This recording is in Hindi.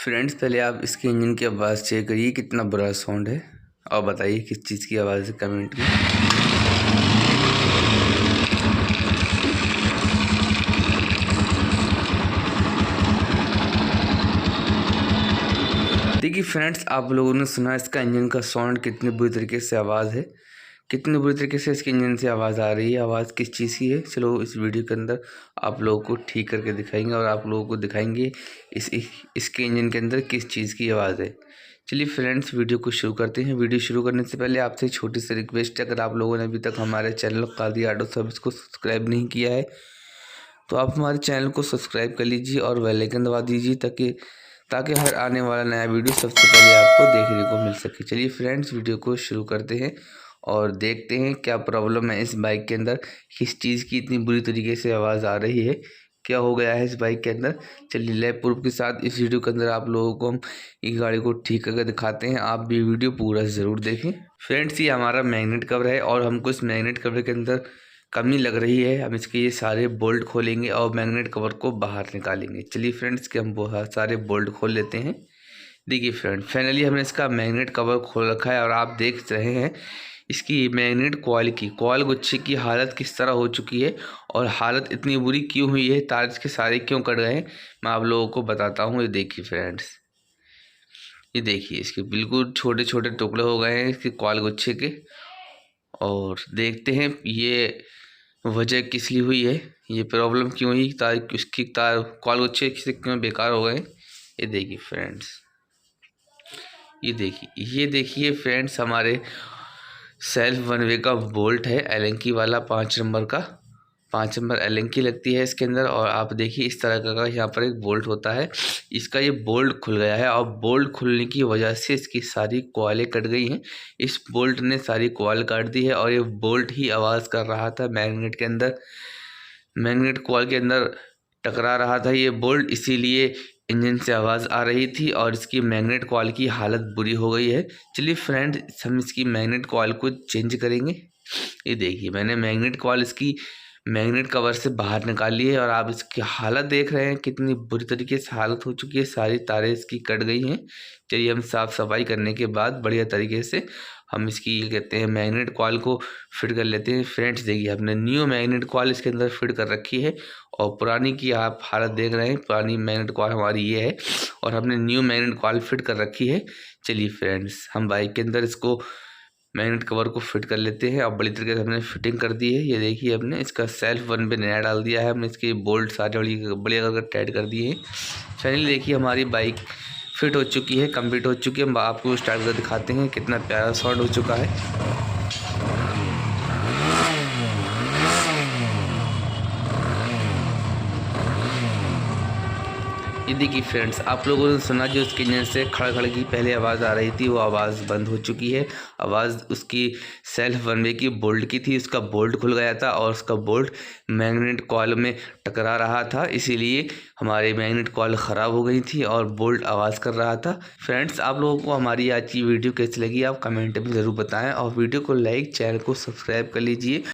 फ्रेंड्स, पहले आप इसके इंजन की आवाज़ चेक करिए कितना बुरा साउंड है और बताइए किस चीज़ की आवाज़ है कमेंट में। देखिए फ्रेंड्स, आप लोगों ने सुना इसका इंजन का साउंड कितनी बुरी तरीके से आवाज़ है, कितनी बुरी तरीके से इसके इंजन से आवाज़ आ रही है। आवाज़ किस चीज़ की है, चलो इस वीडियो के अंदर आप लोगों को ठीक करके दिखाएंगे और आप लोगों को दिखाएंगे इसके इंजन के अंदर किस चीज़ की आवाज़ है। चलिए फ्रेंड्स, वीडियो को शुरू करते हैं। वीडियो शुरू करने से पहले आपसे छोटी सी रिक्वेस्ट है, अगर आप लोगों ने अभी तक हमारे चैनल कादी ऑटो सर्विस को सब्सक्राइब नहीं किया है तो आप हमारे चैनल को सब्सक्राइब कर लीजिए और बेल आइकन दबा दीजिए ताकि हर आने वाला नया वीडियो सबसे पहले आपको देखने को मिल सके। चलिए फ्रेंड्स, वीडियो को शुरू करते हैं और देखते हैं क्या प्रॉब्लम है इस बाइक के अंदर, किस चीज़ की इतनी बुरी तरीके से आवाज़ आ रही है, क्या हो गया है इस बाइक के अंदर। चलिए लैब प्रूफ के साथ इस वीडियो के अंदर आप लोगों को हम इस गाड़ी को ठीक करके दिखाते हैं। आप भी वीडियो पूरा ज़रूर देखें। फ्रेंड्स, ये हमारा मैग्नेट कवर है और हमको इस मैग्नेट कवर के अंदर कमी लग रही है। हम इसके ये सारे बोल्ट खोलेंगे और मैग्नेट कवर को बाहर निकालेंगे। चलिए फ्रेंड्स, के हम बहुत सारे बोल्ट खोल लेते हैं। देखिए फ्रेंड, फाइनली हमने इसका मैग्नेट कवर खोल रखा है और आप देख रहे हैं इसकी मैग्नेट कॉइल गुच्छे की हालत किस तरह हो चुकी है और हालत इतनी बुरी क्यों हुई है, तार इसके सारे क्यों कट गए हैं, मैं आप लोगों को बताता हूँ। ये देखिए फ्रेंड्स, ये देखिए इसके बिल्कुल छोटे छोटे टुकड़े हो गए हैं इसके कॉइल गुच्छे के। और देखते हैं ये वजह किस लिए हुई है, ये प्रॉब्लम क्यों हुई, तार कॉइल गुच्छे से क्यों बेकार हो गए। ये देखिए फ्रेंड्स, ये देखिए फ्रेंड्स, हमारे सेल्फ वन वे का बोल्ट है एलेंकी वाला, 5 नंबर का, 5 नंबर एलेंकी लगती है इसके अंदर। और आप देखिए इस तरह का यहाँ पर एक बोल्ट होता है, इसका ये बोल्ट खुल गया है और बोल्ट खुलने की वजह से इसकी सारी कॉइलें कट गई हैं। इस बोल्ट ने सारी कॉइल काट दी है और ये बोल्ट ही आवाज़ कर रहा था मैग्नेट के अंदर, मैग्नेट कॉइल के अंदर टकरा रहा था ये बोल्ट, इसीलिए इंजन से आवाज़ आ रही थी और इसकी मैग्नेट कॉइल की हालत बुरी हो गई है। चलिए फ्रेंड, हम इसकी मैग्नेट कॉइल को चेंज करेंगे। ये देखिए मैंने मैग्नेट कॉइल इसकी मैग्नेट कवर से बाहर निकाली है और आप इसकी हालत देख रहे हैं कितनी बुरी तरीके से हालत हो चुकी है, सारी तारें इसकी कट गई हैं। चलिए हम साफ़ सफाई करने के बाद बढ़िया तरीके से हम इसकी ये कहते हैं मैग्नेट कॉइल को फिट कर लेते हैं। फ्रेंड्स देखिए, हमने न्यू मैग्नेट कॉइल इसके अंदर फिट कर रखी है और पुरानी की आप हालत देख रहे हैं, पुरानी मैग्नेट कॉइल हमारी ये है और हमने न्यू मैग्नेट कॉइल फिट कर रखी है। चलिए फ्रेंड्स, हम बाइक के अंदर इसको मैग्नेट कवर को फिट कर लेते हैं और बड़ी तरीके से हमने फिटिंग कर दी है। ये देखिए, हमने इसका सेल्फ वन पे नया डाल दिया है, हमने इसके बोल्ट सारे बढ़िया करके टाइट कर दिए हैं। फाइनली देखिए हमारी बाइक फिट हो चुकी है, कंप्लीट हो चुकी है। हम आपको स्टार्ट कर दिखाते हैं कितना प्यारा साउंड हो चुका है। ये देखिए फ्रेंड्स, आप लोगों ने सुना जो उसके इंजन से खड़ की पहले आवाज़ आ रही थी, वो आवाज़ बंद हो चुकी है। आवाज़ उसकी सेल्फ वन वे की बोल्ट की थी, उसका बोल्ट खुल गया था और उसका बोल्ट मैग्नेट कॉइल में टकरा रहा था, इसीलिए हमारी मैग्नेट कॉइल ख़राब हो गई थी और बोल्ट आवाज़ कर रहा था। फ्रेंड्स, आप लोगों को हमारी आज की वीडियो कैसी लगी आप कमेंट में ज़रूर बताएँ और वीडियो को लाइक, चैनल को सब्सक्राइब कर लीजिए।